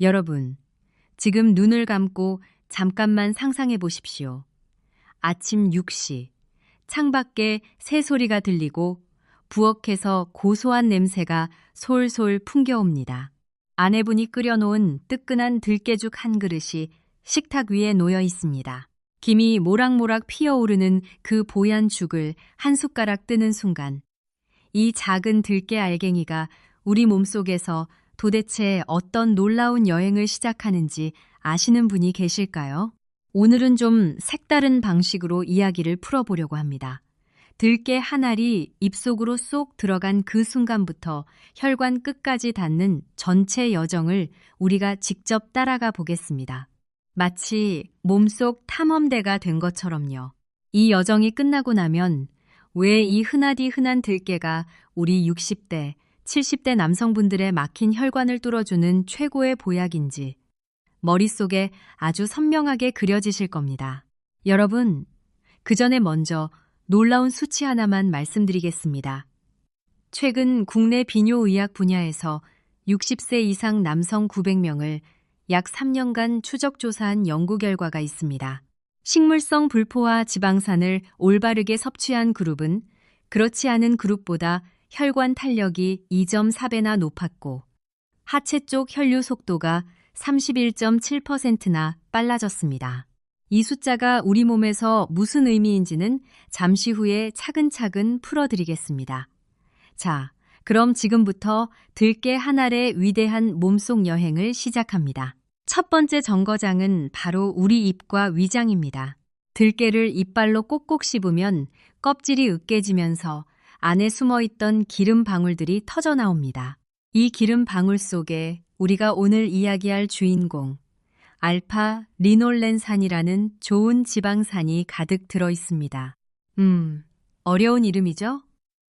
여러분, 지금 눈을 감고 잠깐만 상상해 보십시오. 아침 6시, 창밖에 새소리가 들리고 부엌에서 고소한 냄새가 솔솔 풍겨옵니다. 아내분이 끓여놓은 뜨끈한 들깨죽 한 그릇이 식탁 위에 놓여 있습니다. 김이 모락모락 피어오르는 그 보얀 죽을 한 숟가락 뜨는 순간, 이 작은 들깨 알갱이가 우리 몸속에서 도대체 어떤 놀라운 여행을 시작하는지 아시는 분이 계실까요? 오늘은 좀 색다른 방식으로 이야기를 풀어보려고 합니다. 들깨 한 알이 입속으로 쏙 들어간 그 순간부터 혈관 끝까지 닿는 전체 여정을 우리가 직접 따라가 보겠습니다. 마치 몸속 탐험대가 된 것처럼요. 이 여정이 끝나고 나면 왜 이 흔하디 흔한 들깨가 우리 60대, 70대 남성분들의 막힌 혈관을 뚫어주는 최고의 보약인지 머릿속에 아주 선명하게 그려지실 겁니다. 여러분, 그 전에 먼저 놀라운 수치 하나만 말씀드리겠습니다. 최근 국내 비뇨의학 분야에서 60세 이상 남성 900명을 약 3년간 추적 조사한 연구 결과가 있습니다. 식물성 불포화 지방산을 올바르게 섭취한 그룹은 그렇지 않은 그룹보다 혈관 탄력이 2.4배나 높았고 하체 쪽 혈류 속도가 31.7%나 빨라졌습니다. 이 숫자가 우리 몸에서 무슨 의미인지는 잠시 후에 차근차근 풀어드리겠습니다. 자, 그럼 지금부터 들깨 한 알의 위대한 몸속 여행을 시작합니다. 첫 번째 정거장은 바로 우리 입과 위장입니다. 들깨를 이빨로 꼭꼭 씹으면 껍질이 으깨지면서 안에 숨어있던 기름 방울들이 터져 나옵니다. 이 기름 방울 속에 우리가 오늘 이야기할 주인공, 알파 리놀렌산이라는 좋은 지방산이 가득 들어 있습니다. 어려운 이름이죠?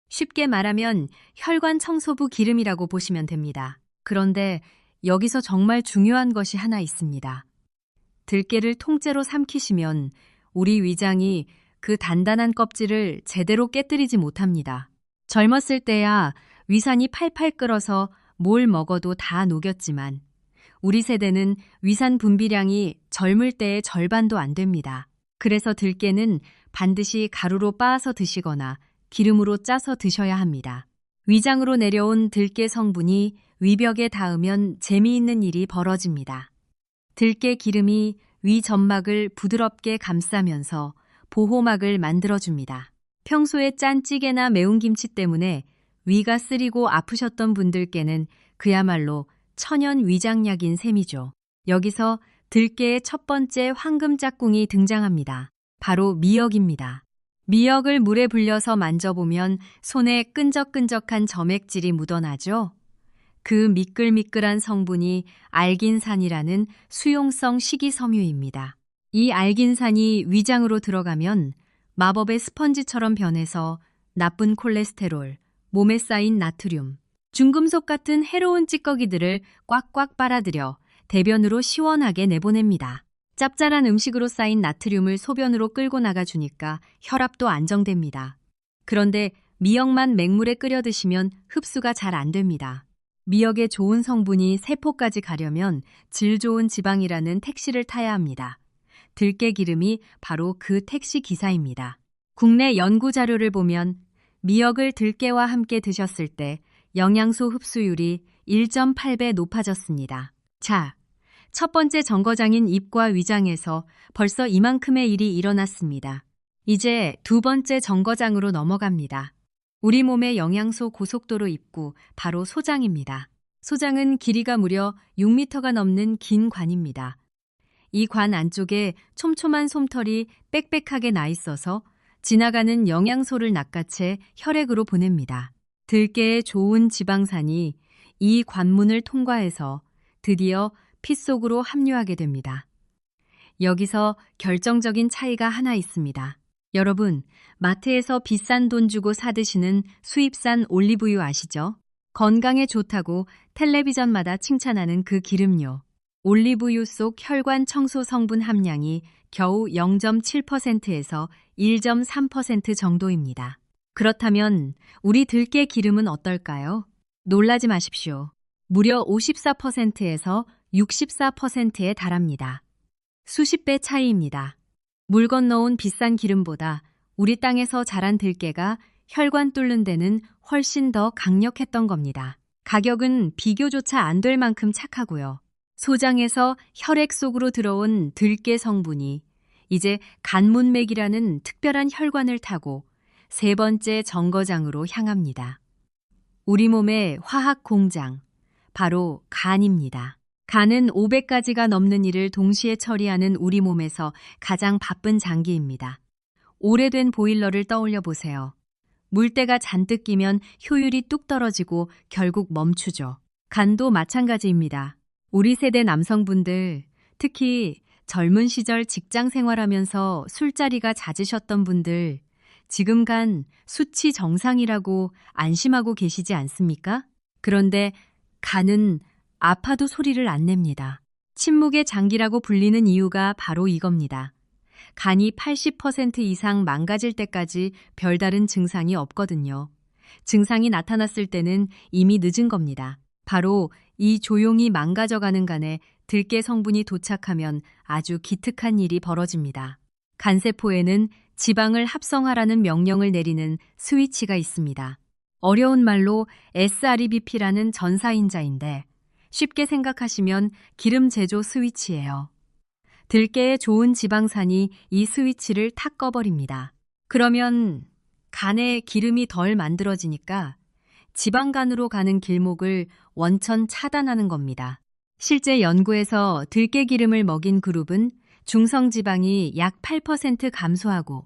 쉽게 말하면 혈관 청소부 기름이라고 보시면 됩니다. 그런데 여기서 정말 중요한 것이 하나 있습니다. 들깨를 통째로 삼키시면 우리 위장이 그 단단한 껍질을 제대로 깨뜨리지 못합니다. 젊었을 때야 위산이 팔팔 끓어서 뭘 먹어도 다 녹였지만 우리 세대는 위산 분비량이 젊을 때의 절반도 안 됩니다. 그래서 들깨는 반드시 가루로 빻아서 드시거나 기름으로 짜서 드셔야 합니다. 위장으로 내려온 들깨 성분이 위벽에 닿으면 재미있는 일이 벌어집니다. 들깨 기름이 위 점막을 부드럽게 감싸면서 보호막을 만들어줍니다. 평소에 짠 찌개나 매운 김치 때문에 위가 쓰리고 아프셨던 분들께는 그야말로 천연 위장약인 셈이죠. 여기서 들깨의 첫 번째 황금 짝꿍이 등장합니다. 바로 미역입니다. 미역을 물에 불려서 만져보면 손에 끈적끈적한 점액질이 묻어나죠? 그 미끌미끌한 성분이 알긴산이라는 수용성 식이섬유입니다. 이 알긴산이 위장으로 들어가면 마법의 스펀지처럼 변해서 나쁜 콜레스테롤, 몸에 쌓인 나트륨, 중금속 같은 해로운 찌꺼기들을 꽉꽉 빨아들여 대변으로 시원하게 내보냅니다. 짭짤한 음식으로 쌓인 나트륨을 소변으로 끌고 나가주니까 혈압도 안정됩니다. 그런데 미역만 맹물에 끓여 드시면 흡수가 잘 안 됩니다. 미역의 좋은 성분이 세포까지 가려면 질 좋은 지방이라는 택시를 타야 합니다. 들깨 기름이 바로 그 택시 기사입니다. 국내 연구 자료를 보면 미역을 들깨와 함께 드셨을 때 영양소 흡수율이 1.8배 높아졌습니다. 자, 첫 번째 정거장인 입과 위장에서 벌써 이만큼의 일이 일어났습니다. 이제 두 번째 정거장으로 넘어갑니다. 우리 몸의 영양소 고속도로 입구, 바로 소장입니다. 소장은 길이가 무려 6m가 넘는 긴 관입니다. 이 관 안쪽에 촘촘한 솜털이 빽빽하게 나 있어서 지나가는 영양소를 낚아채 혈액으로 보냅니다. 들깨의 좋은 지방산이 이 관문을 통과해서 드디어 피 속으로 함유하게 됩니다. 여기서 결정적인 차이가 하나 있습니다. 여러분, 마트에서 비싼 돈 주고 사드시는 수입산 올리브유 아시죠? 건강에 좋다고 텔레비전마다 칭찬하는 그 기름요. 올리브유 속 혈관 청소 성분 함량이 겨우 0.7%에서 1.3% 정도입니다. 그렇다면 우리 들깨 기름은 어떨까요? 놀라지 마십시오. 무려 54%에서 64%에 달합니다. 수십 배 차이입니다. 물 건너온 비싼 기름보다 우리 땅에서 자란 들깨가 혈관 뚫는 데는 훨씬 더 강력했던 겁니다. 가격은 비교조차 안 될 만큼 착하고요. 소장에서 혈액 속으로 들어온 들깨 성분이 이제 간문맥이라는 특별한 혈관을 타고 세 번째 정거장으로 향합니다. 우리 몸의 화학 공장, 바로 간입니다. 간은 500가지가 넘는 일을 동시에 처리하는 우리 몸에서 가장 바쁜 장기입니다. 오래된 보일러를 떠올려 보세요. 물때가 잔뜩 끼면 효율이 뚝 떨어지고 결국 멈추죠. 간도 마찬가지입니다. 우리 세대 남성분들, 특히 젊은 시절 직장 생활하면서 술자리가 잦으셨던 분들, 지금 간 수치 정상이라고 안심하고 계시지 않습니까? 그런데 간은 아파도 소리를 안 냅니다. 침묵의 장기라고 불리는 이유가 바로 이겁니다. 간이 80% 이상 망가질 때까지 별다른 증상이 없거든요. 증상이 나타났을 때는 이미 늦은 겁니다. 바로 이 조용히 망가져가는 간에 들깨 성분이 도착하면 아주 기특한 일이 벌어집니다. 간세포에는 지방을 합성하라는 명령을 내리는 스위치가 있습니다. 어려운 말로 sREBP라는 전사인자인데 쉽게 생각하시면 기름 제조 스위치예요. 들깨의 좋은 지방산이 이 스위치를 탁 꺼버립니다. 그러면 간에 기름이 덜 만들어지니까 지방간으로 가는 길목을 원천 차단하는 겁니다. 실제 연구에서 들깨 기름을 먹인 그룹은 중성지방이 약 8% 감소하고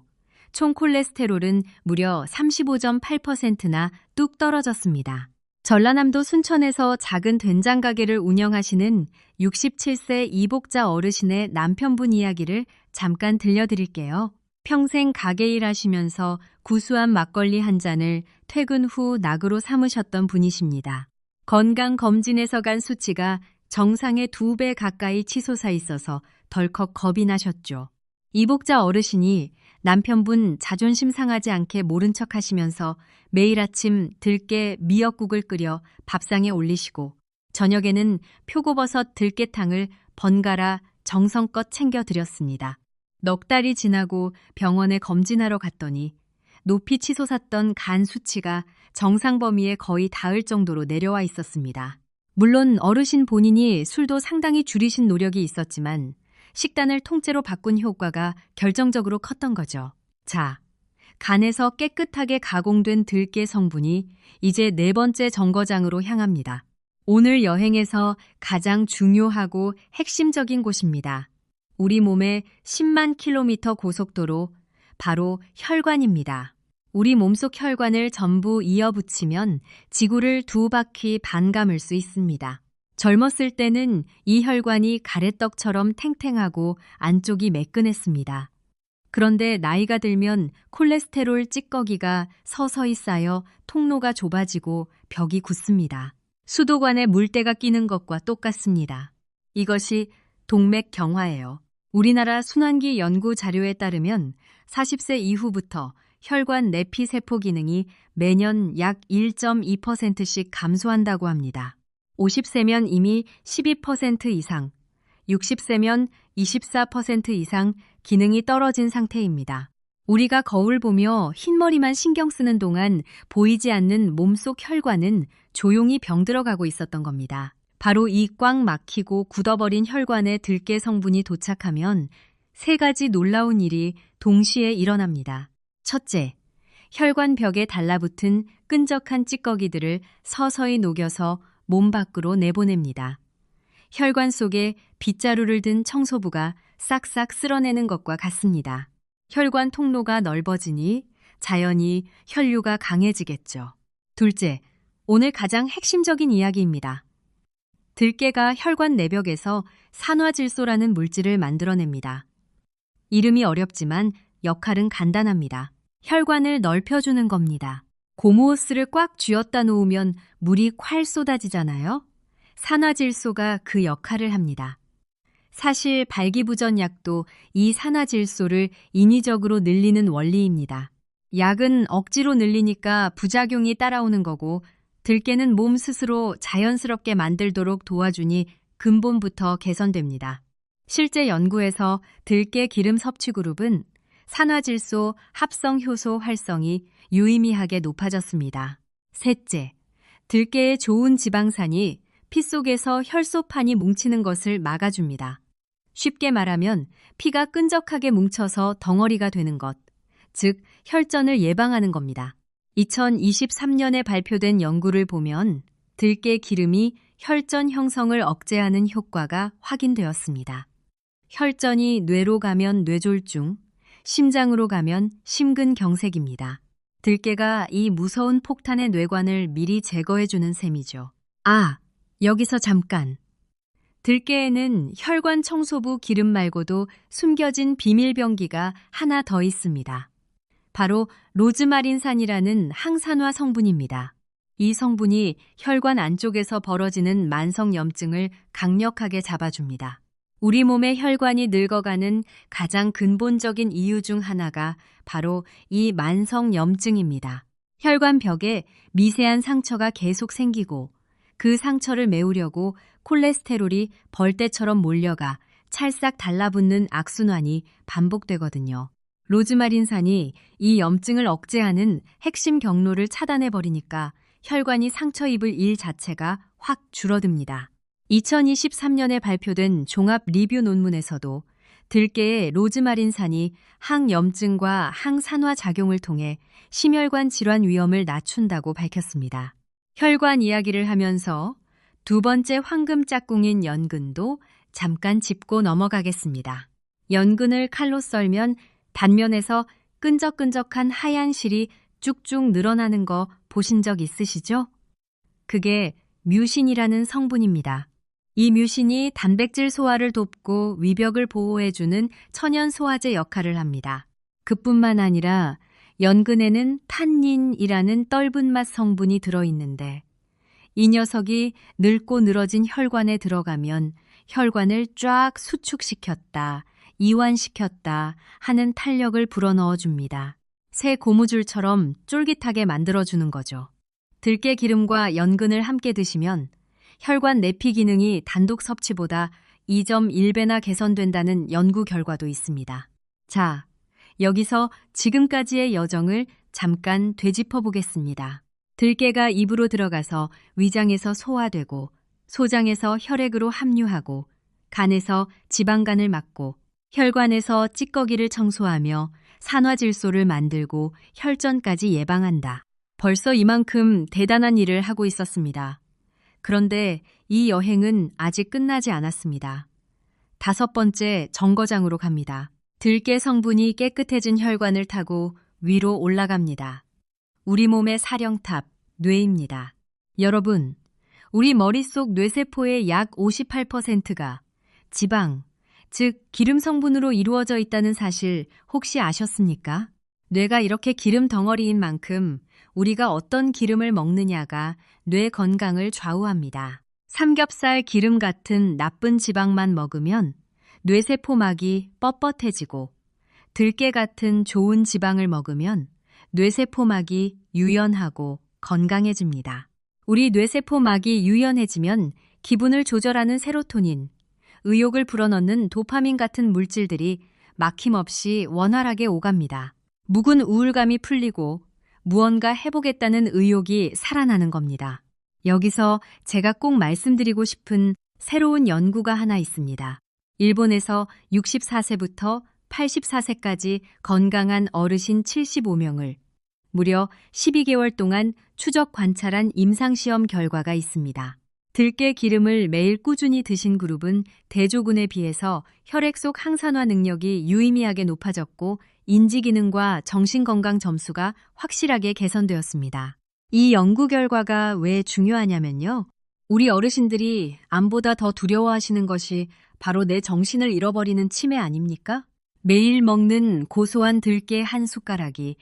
총 콜레스테롤은 무려 35.8%나 뚝 떨어졌습니다. 전라남도 순천에서 작은 된장 가게를 운영하시는 67세 이복자 어르신의 남편분 이야기를 잠깐 들려드릴게요. 평생 가게 일하시면서 구수한 막걸리 한 잔을 퇴근 후 낙으로 삼으셨던 분이십니다. 건강검진에서 간 수치가 정상의 2배 가까이 치솟아 있어서 덜컥 겁이 나셨죠. 이복자 어르신이 남편분 자존심 상하지 않게 모른 척 하시면서 매일 아침 들깨 미역국을 끓여 밥상에 올리시고 저녁에는 표고버섯 들깨탕을 번갈아 정성껏 챙겨드렸습니다. 넉 달이 지나고 병원에 검진하러 갔더니 높이 치솟았던 간 수치가 정상 범위에 거의 닿을 정도로 내려와 있었습니다. 물론 어르신 본인이 술도 상당히 줄이신 노력이 있었지만 식단을 통째로 바꾼 효과가 결정적으로 컸던 거죠. 자, 간에서 깨끗하게 가공된 들깨 성분이 이제 네 번째 정거장으로 향합니다. 오늘 여행에서 가장 중요하고 핵심적인 곳입니다. 우리 몸의 10만 킬로미터 고속도로, 바로 혈관입니다. 우리 몸속 혈관을 전부 이어붙이면 지구를 2바퀴 반 감을 수 있습니다. 젊었을 때는 이 혈관이 가래떡처럼 탱탱하고 안쪽이 매끈했습니다. 그런데 나이가 들면 콜레스테롤 찌꺼기가 서서히 쌓여 통로가 좁아지고 벽이 굳습니다. 수도관에 물때가 끼는 것과 똑같습니다. 이것이 동맥경화예요. 우리나라 순환기 연구 자료에 따르면 40세 이후부터 혈관 내피세포 기능이 매년 약 1.2%씩 감소한다고 합니다. 50세면 이미 12% 이상, 60세면 24% 이상 기능이 떨어진 상태입니다. 우리가 거울 보며 흰머리만 신경 쓰는 동안 보이지 않는 몸속 혈관은 조용히 병들어가고 있었던 겁니다. 바로 이 꽉 막히고 굳어버린 혈관에 들깨 성분이 도착하면 세 가지 놀라운 일이 동시에 일어납니다. 첫째, 혈관 벽에 달라붙은 끈적한 찌꺼기들을 서서히 녹여서 몸 밖으로 내보냅니다. 혈관 속에 빗자루를 든 청소부가 싹싹 쓸어내는 것과 같습니다. 혈관 통로가 넓어지니 자연히 혈류가 강해지겠죠. 둘째, 오늘 가장 핵심적인 이야기입니다. 들깨가 혈관 내벽에서 산화질소라는 물질을 만들어냅니다. 이름이 어렵지만 역할은 간단합니다. 혈관을 넓혀주는 겁니다. 고무호스를 꽉 쥐었다 놓으면 물이 콸 쏟아지잖아요. 산화질소가 그 역할을 합니다. 사실 발기부전약도 이 산화질소를 인위적으로 늘리는 원리입니다. 약은 억지로 늘리니까 부작용이 따라오는 거고 들깨는 몸 스스로 자연스럽게 만들도록 도와주니 근본부터 개선됩니다. 실제 연구에서 들깨 기름 섭취 그룹은 산화질소 합성 효소 활성이 유의미하게 높아졌습니다. 셋째, 들깨의 좋은 지방산이 피 속에서 혈소판이 뭉치는 것을 막아줍니다. 쉽게 말하면 피가 끈적하게 뭉쳐서 덩어리가 되는 것, 즉 혈전을 예방하는 겁니다. 2023년에 발표된 연구를 보면 들깨 기름이 혈전 형성을 억제하는 효과가 확인되었습니다. 혈전이 뇌로 가면 뇌졸중, 심장으로 가면 심근경색입니다. 들깨가 이 무서운 폭탄의 뇌관을 미리 제거해주는 셈이죠. 아, 여기서 잠깐. 들깨에는 혈관 청소부 기름 말고도 숨겨진 비밀병기가 하나 더 있습니다. 바로 로즈마린산이라는 항산화 성분입니다. 이 성분이 혈관 안쪽에서 벌어지는 만성염증을 강력하게 잡아줍니다. 우리 몸의 혈관이 늙어가는 가장 근본적인 이유 중 하나가 바로 이 만성염증입니다. 혈관 벽에 미세한 상처가 계속 생기고 그 상처를 메우려고 콜레스테롤이 벌떼처럼 몰려가 찰싹 달라붙는 악순환이 반복되거든요. 로즈마린산이 이 염증을 억제하는 핵심 경로를 차단해버리니까 혈관이 상처 입을 일 자체가 확 줄어듭니다. 2023년에 발표된 종합 리뷰 논문에서도 들깨의 로즈마린산이 항염증과 항산화 작용을 통해 심혈관 질환 위험을 낮춘다고 밝혔습니다. 혈관 이야기를 하면서 두 번째 황금 짝꿍인 연근도 잠깐 짚고 넘어가겠습니다. 연근을 칼로 썰면 단면에서 끈적끈적한 하얀 실이 쭉쭉 늘어나는 거 보신 적 있으시죠? 그게 뮤신이라는 성분입니다. 이 뮤신이 단백질 소화를 돕고 위벽을 보호해주는 천연 소화제 역할을 합니다. 그뿐만 아니라 연근에는 탄닌이라는 떫은 맛 성분이 들어있는데 이 녀석이 늙고 늘어진 혈관에 들어가면 혈관을 쫙 수축시켰다, 이완시켰다 하는 탄력을 불어넣어 줍니다. 새 고무줄처럼 쫄깃하게 만들어주는 거죠. 들깨 기름과 연근을 함께 드시면 혈관 내피 기능이 단독 섭취보다 2.1배나 개선된다는 연구 결과도 있습니다. 자, 여기서 지금까지의 여정을 잠깐 되짚어 보겠습니다. 들깨가 입으로 들어가서 위장에서 소화되고 소장에서 혈액으로 함유하고 간에서 지방간을 막고 혈관에서 찌꺼기를 청소하며 산화질소를 만들고 혈전까지 예방한다. 벌써 이만큼 대단한 일을 하고 있었습니다. 그런데 이 여행은 아직 끝나지 않았습니다. 5번째 정거장으로 갑니다. 들깨 성분이 깨끗해진 혈관을 타고 위로 올라갑니다. 우리 몸의 사령탑, 뇌입니다. 여러분, 우리 머릿속 뇌세포의 약 58%가 지방, 즉 기름 성분으로 이루어져 있다는 사실 혹시 아셨습니까? 뇌가 이렇게 기름 덩어리인 만큼 우리가 어떤 기름을 먹느냐가 뇌 건강을 좌우합니다. 삼겹살 기름 같은 나쁜 지방만 먹으면 뇌세포막이 뻣뻣해지고 들깨 같은 좋은 지방을 먹으면 뇌세포막이 유연하고 건강해집니다. 우리 뇌세포막이 유연해지면 기분을 조절하는 세로토닌, 의욕을 불어넣는 도파민 같은 물질들이 막힘없이 원활하게 오갑니다. 묵은 우울감이 풀리고 무언가 해보겠다는 의욕이 살아나는 겁니다. 여기서 제가 꼭 말씀드리고 싶은 새로운 연구가 하나 있습니다. 일본에서 64세부터 84세까지 건강한 어르신 75명을 무려 12개월 동안 추적 관찰한 임상시험 결과가 있습니다. 들깨 기름을 매일 꾸준히 드신 그룹은 대조군에 비해서 혈액 속 항산화 능력이 유의미하게 높아졌고 인지기능과 정신건강 점수가 확실하게 개선되었습니다. 이 연구 결과가 왜 중요하냐면요. 우리 어르신들이 암보다 더 두려워하시는 것이 바로 내 정신을 잃어버리는 치매 아닙니까? 매일 먹는 고소한 들깨 한 숟가락이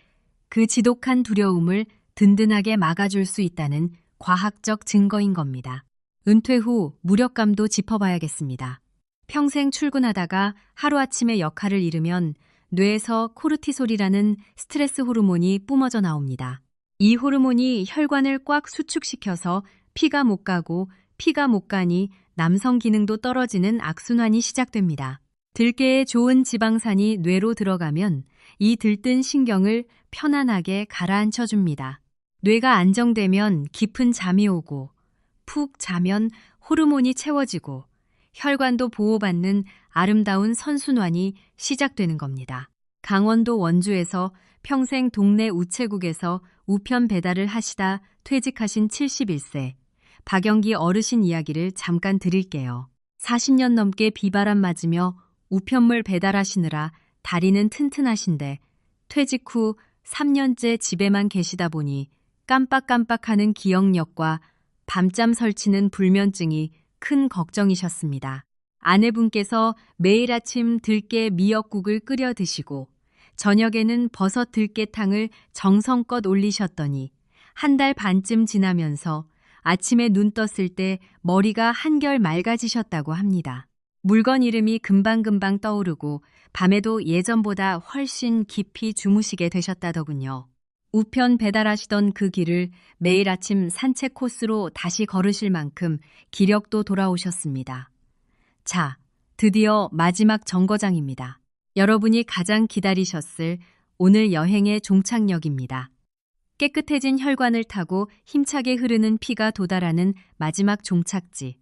그 지독한 두려움을 든든하게 막아줄 수 있다는 과학적 증거인 겁니다. 은퇴 후 무력감도 짚어봐야겠습니다. 평생 출근하다가 하루아침에 역할을 잃으면 뇌에서 코르티솔이라는 스트레스 호르몬이 뿜어져 나옵니다. 이 호르몬이 혈관을 꽉 수축시켜서 피가 못 가고 피가 못 가니 남성 기능도 떨어지는 악순환이 시작됩니다. 들깨의 좋은 지방산이 뇌로 들어가면 이 들뜬 신경을 편안하게 가라앉혀 줍니다. 뇌가 안정되면 깊은 잠이 오고 푹 자면 호르몬이 채워지고 혈관도 보호받는 아름다운 선순환이 시작되는 겁니다. 강원도 원주에서 평생 동네 우체국에서 우편 배달을 하시다 퇴직하신 71세 박영기 어르신 이야기를 잠깐 드릴게요. 40년 넘게 비바람 맞으며 우편물 배달하시느라 다리는 튼튼하신데 퇴직 후 3년째 집에만 계시다 보니 깜빡깜빡하는 기억력과 밤잠 설치는 불면증이 큰 걱정이셨습니다. 아내분께서 매일 아침 들깨 미역국을 끓여 드시고 저녁에는 버섯 들깨탕을 정성껏 올리셨더니 한 달 반쯤 지나면서 아침에 눈 떴을 때 머리가 한결 맑아지셨다고 합니다. 물건 이름이 금방금방 떠오르고 밤에도 예전보다 훨씬 깊이 주무시게 되셨다더군요. 우편 배달하시던 그 길을 매일 아침 산책 코스로 다시 걸으실 만큼 기력도 돌아오셨습니다. 자, 드디어 마지막 정거장입니다. 여러분이 가장 기다리셨을 오늘 여행의 종착역입니다. 깨끗해진 혈관을 타고 힘차게 흐르는 피가 도달하는 마지막 종착지,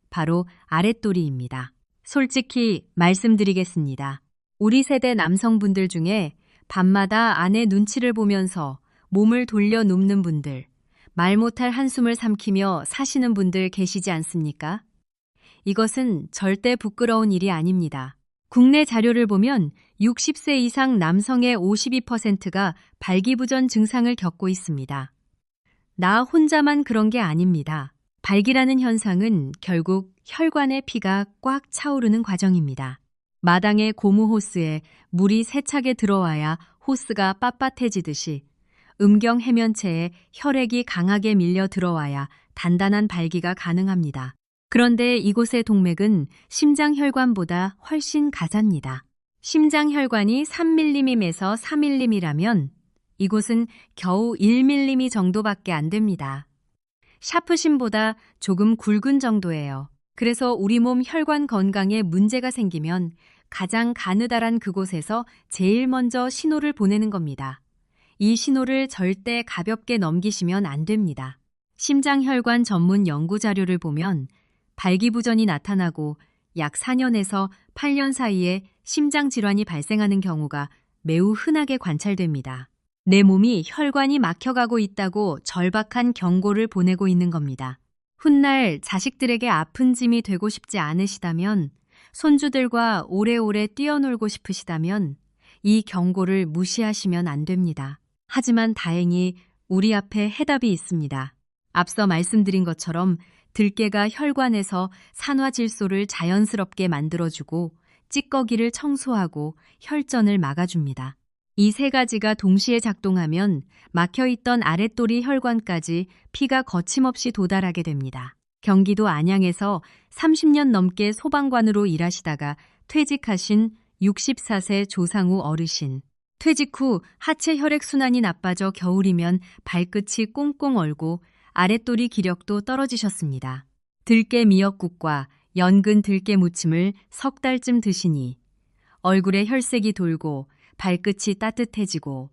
바로 아랫도리입니다. 솔직히 말씀드리겠습니다. 우리 세대 남성분들 중에 밤마다 아내 눈치를 보면서 몸을 돌려 눕는 분들, 말 못할 한숨을 삼키며 사시는 분들 계시지 않습니까? 이것은 절대 부끄러운 일이 아닙니다. 국내 자료를 보면 60세 이상 남성의 52%가 발기부전 증상을 겪고 있습니다. 나 혼자만 그런 게 아닙니다. 발기라는 현상은 결국 혈관의 피가 꽉 차오르는 과정입니다. 마당의 고무 호스에 물이 세차게 들어와야 호스가 빳빳해지듯이 음경 해면체에 혈액이 강하게 밀려 들어와야 단단한 발기가 가능합니다. 그런데 이곳의 동맥은 심장혈관보다 훨씬 가zap니다. 심장혈관이 3mm에서 4mm라면 이곳은 겨우 1mm 정도밖에 안 됩니다. 샤프심보다 조금 굵은 정도예요. 그래서 우리 몸 혈관 건강에 문제가 생기면 가장 가느다란 그곳에서 제일 먼저 신호를 보내는 겁니다. 이 신호를 절대 가볍게 넘기시면 안 됩니다. 심장혈관 전문 연구 자료를 보면 발기부전이 나타나고 약 4년에서 8년 사이에 심장질환이 발생하는 경우가 매우 흔하게 관찰됩니다. 내 몸이 혈관이 막혀가고 있다고 절박한 경고를 보내고 있는 겁니다. 훗날 자식들에게 아픈 짐이 되고 싶지 않으시다면, 손주들과 오래오래 뛰어놀고 싶으시다면 이 경고를 무시하시면 안 됩니다. 하지만 다행히 우리 앞에 해답이 있습니다. 앞서 말씀드린 것처럼 들깨가 혈관에서 산화질소를 자연스럽게 만들어주고 찌꺼기를 청소하고 혈전을 막아줍니다. 이 세 가지가 동시에 작동하면 막혀있던 아랫도리 혈관까지 피가 거침없이 도달하게 됩니다. 경기도 안양에서 30년 넘게 소방관으로 일하시다가 퇴직하신 64세 조상우 어르신. 퇴직 후 하체 혈액순환이 나빠져 겨울이면 발끝이 꽁꽁 얼고 아랫도리 기력도 떨어지셨습니다. 들깨 미역국과 연근 들깨 무침을 석 달쯤 드시니 얼굴에 혈색이 돌고 발끝이 따뜻해지고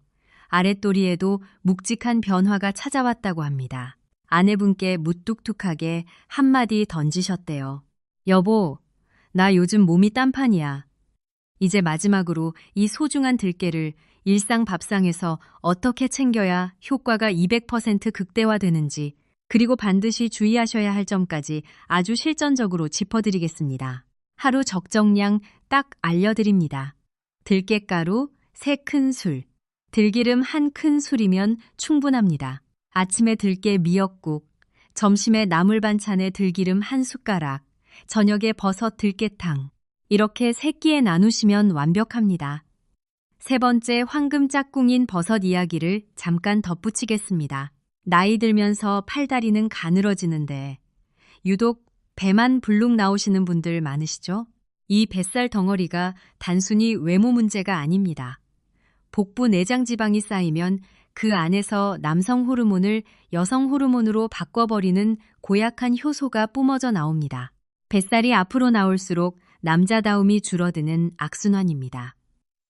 아랫도리에도 묵직한 변화가 찾아왔다고 합니다. 아내분께 무뚝뚝하게 한마디 던지셨대요. 여보, 나 요즘 몸이 딴판이야. 이제 마지막으로 이 소중한 들깨를 일상 밥상에서 어떻게 챙겨야 효과가 200% 극대화되는지, 그리고 반드시 주의하셔야 할 점까지 아주 실전적으로 짚어드리겠습니다. 하루 적정량 딱 알려드립니다. 들깨가루 3큰술, 들기름 1큰술이면 충분합니다. 아침에 들깨 미역국, 점심에 나물 반찬에 들기름 1숟가락, 저녁에 버섯 들깨탕, 이렇게 3끼에 나누시면 완벽합니다. 세 번째 황금 짝꿍인 버섯 이야기를 잠깐 덧붙이겠습니다. 나이 들면서 팔다리는 가늘어지는데 유독 배만 불룩 나오시는 분들 많으시죠? 이 뱃살 덩어리가 단순히 외모 문제가 아닙니다. 복부 내장 지방이 쌓이면 그 안에서 남성 호르몬을 여성 호르몬으로 바꿔버리는 고약한 효소가 뿜어져 나옵니다. 뱃살이 앞으로 나올수록 남자다움이 줄어드는 악순환입니다.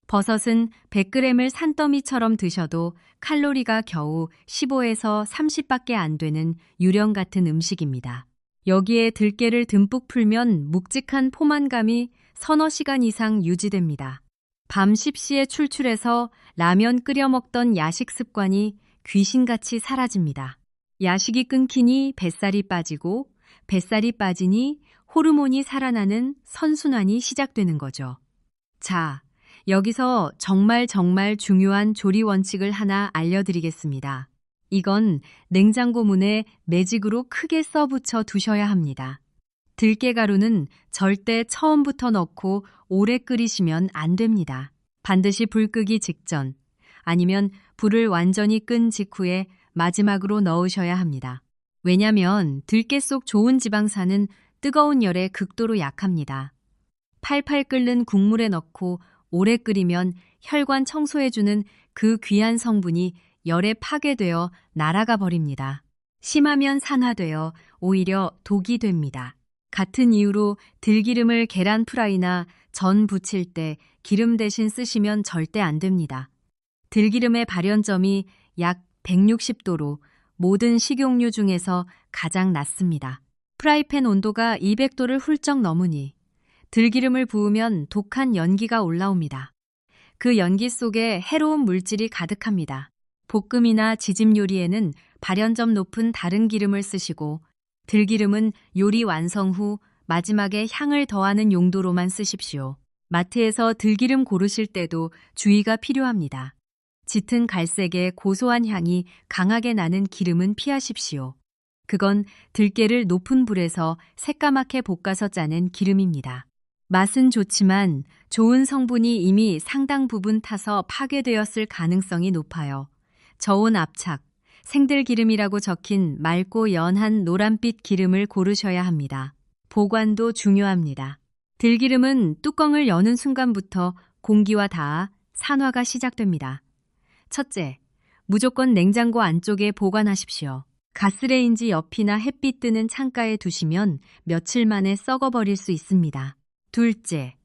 버섯은 100g을 산더미처럼 드셔도 칼로리가 겨우 15에서 30밖에 안 되는 유령 같은 음식입니다. 여기에 들깨를 듬뿍 풀면 묵직한 포만감이 서너 시간 이상 유지됩니다. 밤 10시에 출출해서 라면 끓여 먹던 야식 습관이 귀신같이 사라집니다. 야식이 끊기니 뱃살이 빠지고 뱃살이 빠지니 호르몬이 살아나는 선순환이 시작되는 거죠. 자, 여기서 정말 중요한 조리 원칙을 하나 알려드리겠습니다. 이건 냉장고 문에 매직으로 크게 써붙여 두셔야 합니다. 들깨가루는 절대 처음부터 넣고 오래 끓이시면 안 됩니다. 반드시 불 끄기 직전, 아니면 불을 완전히 끈 직후에 마지막으로 넣으셔야 합니다. 왜냐면 들깨 속 좋은 지방산은 뜨거운 열에 극도로 약합니다. 팔팔 끓는 국물에 넣고 오래 끓이면 혈관 청소해주는 그 귀한 성분이 열에 파괴되어 날아가 버립니다. 심하면 산화되어 오히려 독이 됩니다. 같은 이유로 들기름을 계란 프라이나 전 부칠 때 기름 대신 쓰시면 절대 안 됩니다. 들기름의 발연점이 약 160도로 모든 식용유 중에서 가장 낮습니다. 프라이팬 온도가 200도를 훌쩍 넘으니 들기름을 부으면 독한 연기가 올라옵니다. 그 연기 속에 해로운 물질이 가득합니다. 볶음이나 지짐 요리에는 발연점 높은 다른 기름을 쓰시고 들기름은 요리 완성 후 마지막에 향을 더하는 용도로만 쓰십시오. 마트에서 들기름 고르실 때도 주의가 필요합니다. 짙은 갈색의 고소한 향이 강하게 나는 기름은 피하십시오. 그건 들깨를 높은 불에서 새까맣게 볶아서 짜낸 기름입니다. 맛은 좋지만 좋은 성분이 이미 상당 부분 타서 파괴되었을 가능성이 높아요. 저온 압착, 생들기름이라고 적힌 맑고 연한 노란빛 기름을 고르셔야 합니다. 보관도 중요합니다. 들기름은 뚜껑을 여는 순간부터 공기와 닿아 산화가 시작됩니다. 첫째, 무조건 냉장고 안쪽에 보관하십시오. 가스레인지 옆이나 햇빛 드는 창가에 두시면 며칠 만에 썩어버릴 수 있습니다. 둘째,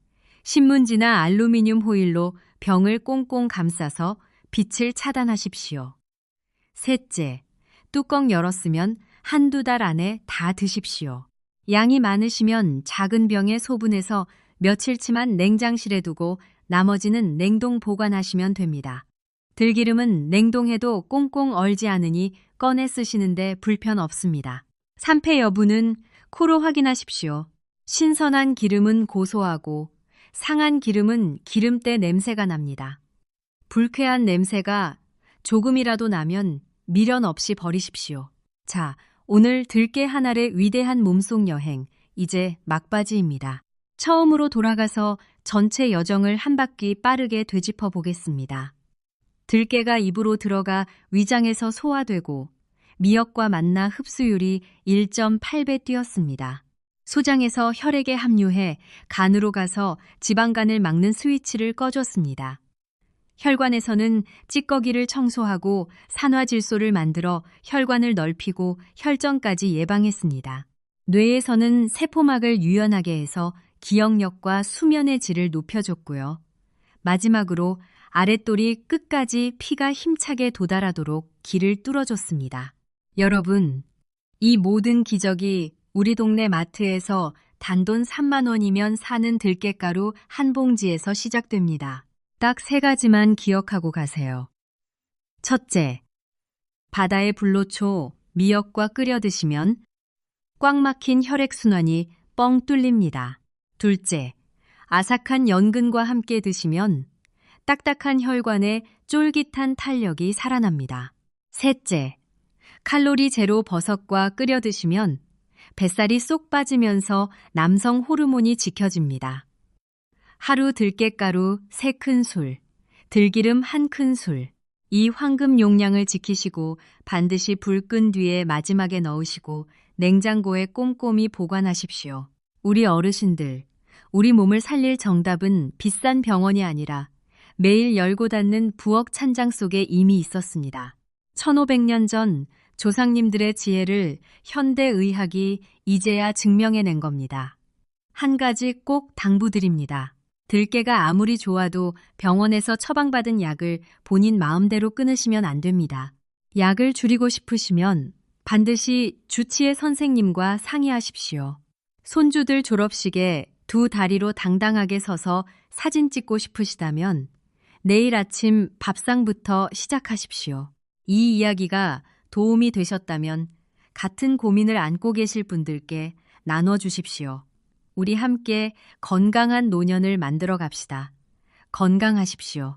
신문지나 알루미늄 호일로 병을 꽁꽁 감싸서 빛을 차단하십시오. 셋째, 뚜껑 열었으면 한두 달 안에 다 드십시오. 양이 많으시면 작은 병에 소분해서 며칠치만 냉장실에 두고 나머지는 냉동 보관하시면 됩니다. 들기름은 냉동해도 꽁꽁 얼지 않으니 꺼내 쓰시는데 불편 없습니다. 산패 여부는 코로 확인하십시오. 신선한 기름은 고소하고 상한 기름은 기름때 냄새가 납니다. 불쾌한 냄새가 조금이라도 나면 미련 없이 버리십시오. 자, 오늘 들깨 하나의 위대한 몸속 여행, 이제 막바지입니다. 처음으로 돌아가서 전체 여정을 한 바퀴 빠르게 되짚어 보겠습니다. 들깨가 입으로 들어가 위장에서 소화되고 미역과 만나 흡수율이 1.8배 뛰었습니다. 소장에서 혈액에 함유해 간으로 가서 지방간을 막는 스위치를 꺼줬습니다. 혈관에서는 찌꺼기를 청소하고 산화질소를 만들어 혈관을 넓히고 혈전까지 예방했습니다. 뇌에서는 세포막을 유연하게 해서 기억력과 수면의 질을 높여줬고요. 마지막으로 아랫돌이 끝까지 피가 힘차게 도달하도록 길을 뚫어줬습니다. 여러분, 이 모든 기적이 우리 동네 마트에서 단돈 3만 원이면 사는 들깨가루 한 봉지에서 시작됩니다. 딱 3가지만 기억하고 가세요. 첫째, 바다의 불로초 미역과 끓여 드시면 꽉 막힌 혈액순환이 뻥 뚫립니다. 둘째, 아삭한 연근과 함께 드시면 딱딱한 혈관에 쫄깃한 탄력이 살아납니다. 셋째, 칼로리 제로 버섯과 끓여 드시면 뱃살이 쏙 빠지면서 남성 호르몬이 지켜집니다. 하루 들깨가루 3큰술, 들기름 1큰술, 이 황금 용량을 지키시고 반드시 불 끈 뒤에 마지막에 넣으시고 냉장고에 꼼꼼히 보관하십시오. 우리 어르신들, 우리 몸을 살릴 정답은 비싼 병원이 아니라 매일 열고 닫는 부엌 찬장 속에 이미 있었습니다. 1500년 전 조상님들의 지혜를 현대의학이 이제야 증명해낸 겁니다. 한 가지 꼭 당부드립니다. 들깨가 아무리 좋아도 병원에서 처방받은 약을 본인 마음대로 끊으시면 안 됩니다. 약을 줄이고 싶으시면 반드시 주치의 선생님과 상의하십시오. 손주들 졸업식에 두 다리로 당당하게 서서 사진 찍고 싶으시다면 내일 아침 밥상부터 시작하십시오. 이 이야기가 도움이 되셨다면 같은 고민을 안고 계실 분들께 나눠주십시오. 우리 함께 건강한 노년을 만들어 갑시다. 건강하십시오.